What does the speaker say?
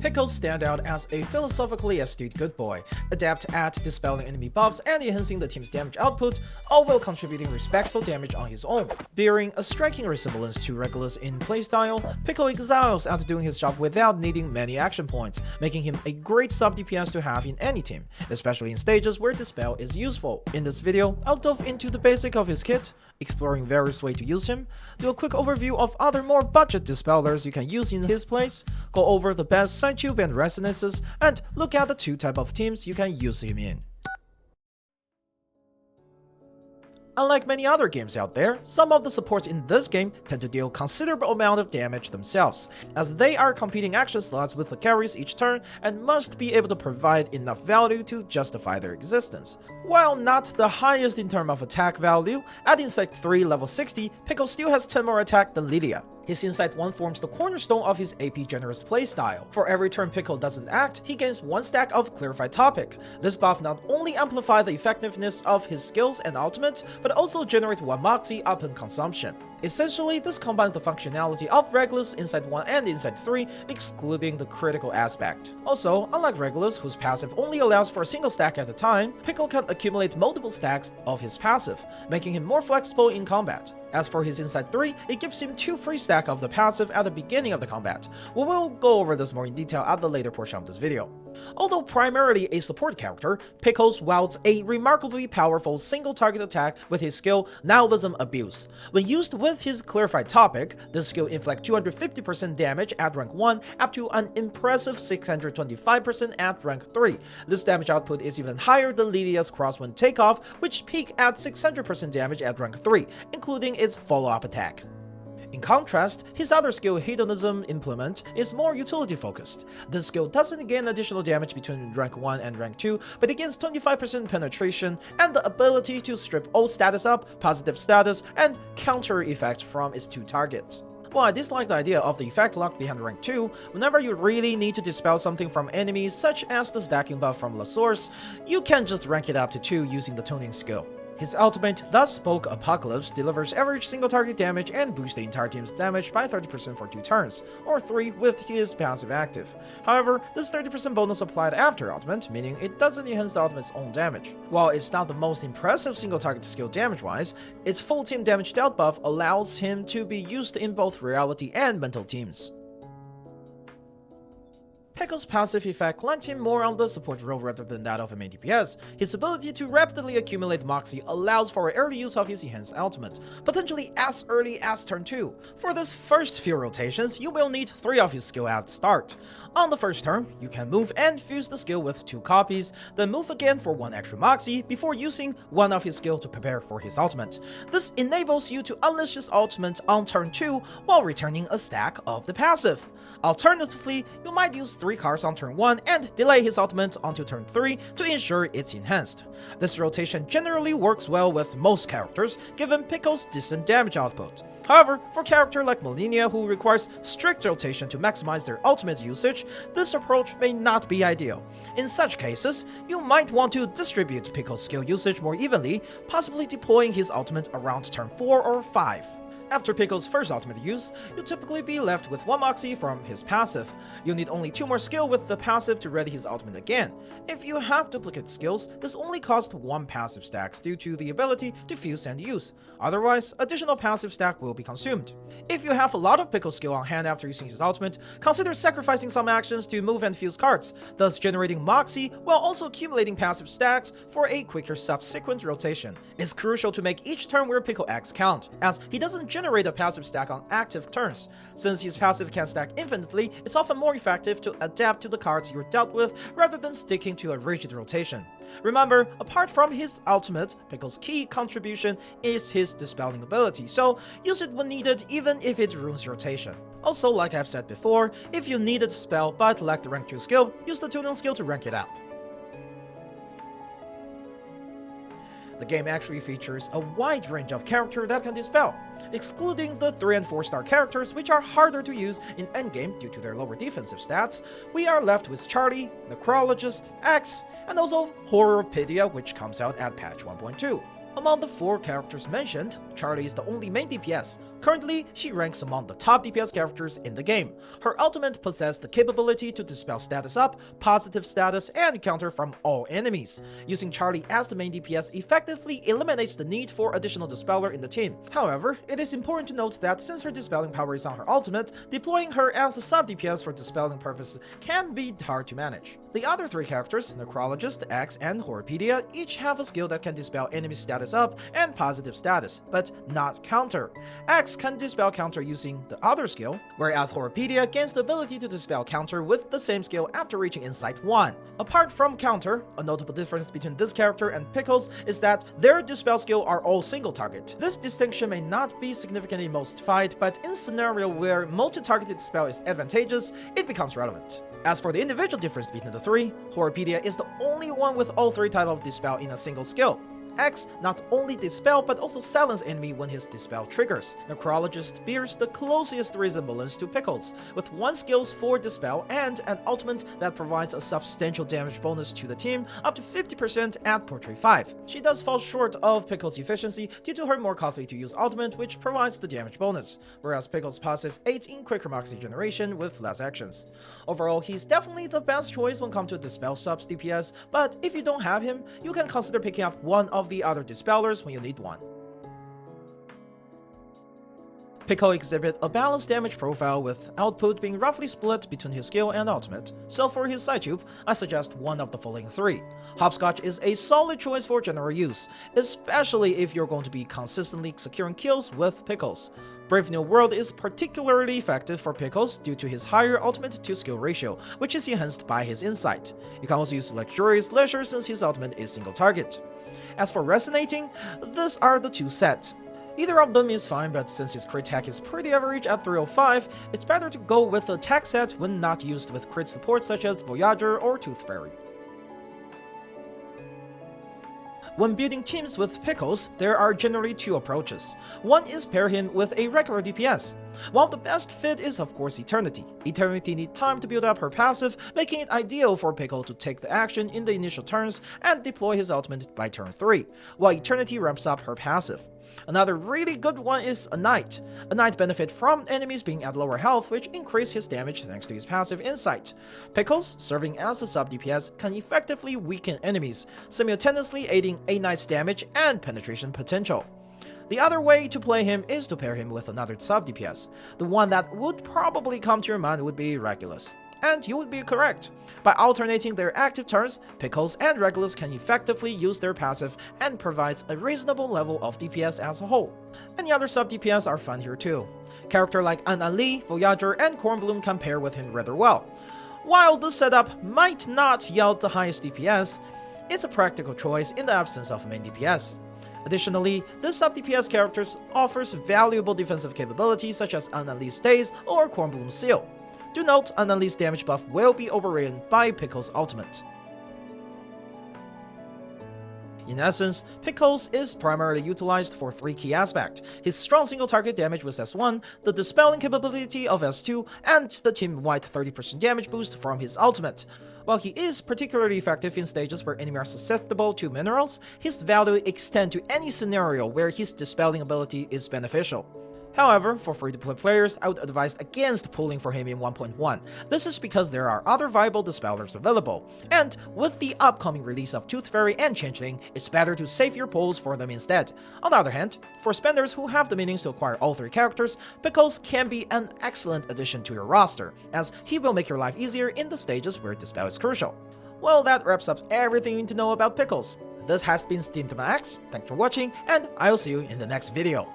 Pickles stand out as a philosophically astute good boy, adept at dispelling enemy buffs and enhancing the team's damage output, all while contributing respectable damage on his own. Bearing a striking resemblance to Regulus in playstyle, Pickle excels at doing his job without needing many action points, making him a great sub DPS to have in any team, especially in stages where Dispel is useful. In this video, I'll delve into the basic of his kit, exploring various ways to use him, do a quick overview of other more budget Dispellers you can use in his place, go over the best Psychubes and resonances, and look at the two types of teams you can use him in. Unlike many other games out there, some of the supports in this game tend to deal considerable amount of damage themselves, as they are competing action slots with the carries each turn and must be able to provide enough value to justify their existence. While not the highest in terms of attack value, at Insight 3 level 60, Pickle still has 10 more attack than Lydia. His Insight 1 forms the cornerstone of his AP generous playstyle. For every turn Pickle doesn't act, he gains 1 stack of Clarified Topic. This buff not only amplifies the effectiveness of his skills and ultimate, but also generates 1 Moxie upon consumption. Essentially, this combines the functionality of Regulus, Insight 1 and Insight 3, excluding the critical aspect. Also, unlike Regulus, whose passive only allows for a single stack at a time, Pickle can accumulate multiple stacks of his passive, making him more flexible in combat. As for his Insight 3, it gives him 2 free stacks of the passive at the beginning of the combat. We will go over this more in detail at the later portion of this video. Although primarily a support character, Pickles wields a remarkably powerful single-target attack with his skill Nihilism Abuse. When used with his Clarified Topic, this skill inflicts 250% damage at rank 1 up to an impressive 625% at rank 3. This damage output is even higher than Lydia's Crosswind Takeoff, which peak at 600% damage at rank 3, including its follow-up attack. In contrast, his other skill, Hedonism Implement, is more utility-focused. This skill doesn't gain additional damage between rank 1 and rank 2, but it gains 25% penetration and the ability to strip all status up, positive status, and counter effects from its 2 targets. While I dislike the idea of the effect locked behind rank 2, whenever you really need to dispel something from enemies such as the stacking buff from La Source, you can just rank it up to 2 using the tuning skill. His ultimate, Thus Spoke PICKLES, delivers average single target damage and boosts the entire team's damage by 30% for 2 turns, or 3 with his passive active. However, this 30% bonus applied after ultimate, meaning it doesn't enhance the ultimate's own damage. While it's not the most impressive single target skill damage-wise, its full team damage dealt buff allows him to be used in both reality and mental teams. Pickle's passive effect lands him more on the support role rather than that of a main DPS. His ability to rapidly accumulate Moxie allows for early use of his enhanced ultimate, potentially as early as turn 2. For this first few rotations, you will need 3 of his skill at start. On the first turn, you can move and fuse the skill with 2 copies, then move again for 1 extra Moxie before using 1 of his skill to prepare for his ultimate. This enables you to unleash his ultimate on turn 2 while returning a stack of the passive. Alternatively, you might use 3 cards on turn 1 and delay his ultimate onto turn 3 to ensure it's enhanced. This rotation generally works well with most characters, given Pickle's decent damage output. However, for a character like Melania who requires strict rotation to maximize their ultimate usage, this approach may not be ideal. In such cases, you might want to distribute Pickle's skill usage more evenly, possibly deploying his ultimate around turn 4 or 5. After Pickle's first ultimate use, you'll typically be left with 1 Moxie from his passive. You'll need only 2 more skill with the passive to ready his ultimate again. If you have duplicate skills, this only costs 1 passive stacks due to the ability to fuse and use. Otherwise, additional passive stack will be consumed. If you have a lot of Pickle skill on hand after using his ultimate, consider sacrificing some actions to move and fuse cards, thus generating Moxie while also accumulating passive stacks for a quicker subsequent rotation. It's crucial to make each turn where Pickle acts count, as he doesn't generate a passive stack on active turns. Since his passive can stack infinitely, it's often more effective to adapt to the cards you're dealt with rather than sticking to a rigid rotation. Remember, apart from his ultimate, Pickle's key contribution is his dispelling ability, so use it when needed even if it ruins rotation. Also, like I've said before, if you need a dispel but lack the rank 2 skill, use the tuning skill to rank it up. The game actually features a wide range of characters that can dispel, excluding the 3 and 4 star characters which are harder to use in endgame due to their lower defensive stats. We are left with Charlie, Necrologist, X, and also Horrorpedia, which comes out at patch 1.2. Among the 4 characters mentioned, Charlie is the only main DPS. Currently, she ranks among the top DPS characters in the game. Her ultimate possesses the capability to dispel status up, positive status, and counter from all enemies. Using Charlie as the main DPS effectively eliminates the need for additional dispeller in the team. However, it is important to note that since her dispelling power is on her ultimate, deploying her as a sub DPS for dispelling purposes can be hard to manage. The other 3 characters, Necrologist, X, and Horpedia, each have a skill that can dispel enemy status up and positive status, but not counter. X can dispel counter using the other skill, whereas Horpedia gains the ability to dispel counter with the same skill after reaching Insight 1. Apart from counter, a notable difference between this character and Pickles is that their dispel skill are all single target. This distinction may not be significant in most fights, but in scenario where multi-targeted dispel is advantageous, it becomes relevant. As for the individual difference between the 3, Horpedia is the only one with all 3 types of dispel in a single skill. X not only dispel but also silence enemy when his dispel triggers. Necrologist bears the closest resemblance to Pickles, with 1 skills for dispel and an ultimate that provides a substantial damage bonus to the team up to 50% at Portrait 5. She does fall short of Pickles' efficiency due to her more costly to use ultimate, which provides the damage bonus, whereas Pickles' passive aids in quicker moxie generation with less actions. Overall, he's definitely the best choice when it comes to dispel subs DPS, but if you don't have him, you can consider picking up one of the other Dispellers when you need one. Pickle exhibits a balanced damage profile with output being roughly split between his skill and ultimate, so for his Psychube, I suggest one of the following 3. Hopscotch is a solid choice for general use, especially if you're going to be consistently securing kills with Pickles. Brave New World is particularly effective for Pickles due to his higher ultimate to skill ratio, which is enhanced by his insight. You can also use Luxurious Leisure since his ultimate is single target. As for Resonating, these are the 2 sets. Either of them is fine, but since his crit tech is pretty average at 305, it's better to go with the tech set when not used with crit support such as Voyager or Toothfairy. When building teams with Pickles, there are generally 2 approaches. One is pair him with a regular DPS. While the best fit is of course Eternity. Eternity needs time to build up her passive, making it ideal for Pickle to take the action in the initial turns and deploy his ultimate by turn 3, while Eternity ramps up her passive. Another really good one is a Knight. A Knight benefits from enemies being at lower health, which increase his damage thanks to his passive insight. Pickles, serving as a sub DPS, can effectively weaken enemies, simultaneously aiding a Knight's damage and penetration potential. The other way to play him is to pair him with another sub DPS. The one that would probably come to your mind would be Regulus. And you would be correct. By alternating their active turns, Pickles and Regulus can effectively use their passive and provides a reasonable level of DPS as a whole. Any other sub DPS are fun here too. Character like Anali, Voyager, and Cornbloom can pair with him rather well. While this setup might not yield the highest DPS, it's a practical choice in the absence of main DPS. Additionally, this sub DPS characters offers valuable defensive capabilities such as Anali's Daze or Cornbloom's Seal. Do note, Anali's damage buff will be overridden by Pickles' ultimate. In essence, Pickles is primarily utilized for 3 key aspects: his strong single target damage with S1, the dispelling capability of S2, and the team-wide 30% damage boost from his ultimate. While he is particularly effective in stages where enemies are susceptible to minerals, his value extends to any scenario where his dispelling ability is beneficial. However, for free-to-play players, I would advise against pulling for him in 1.1. This is because there are other viable Dispellers available, and with the upcoming release of Toothfairy and Changeling, it's better to save your pulls for them instead. On the other hand, for spenders who have the means to acquire all 3 characters, Pickles can be an excellent addition to your roster, as he will make your life easier in the stages where Dispel is crucial. Well, that wraps up everything you need to know about Pickles. This has been Steam to Max, thanks for watching, and I'll see you in the next video.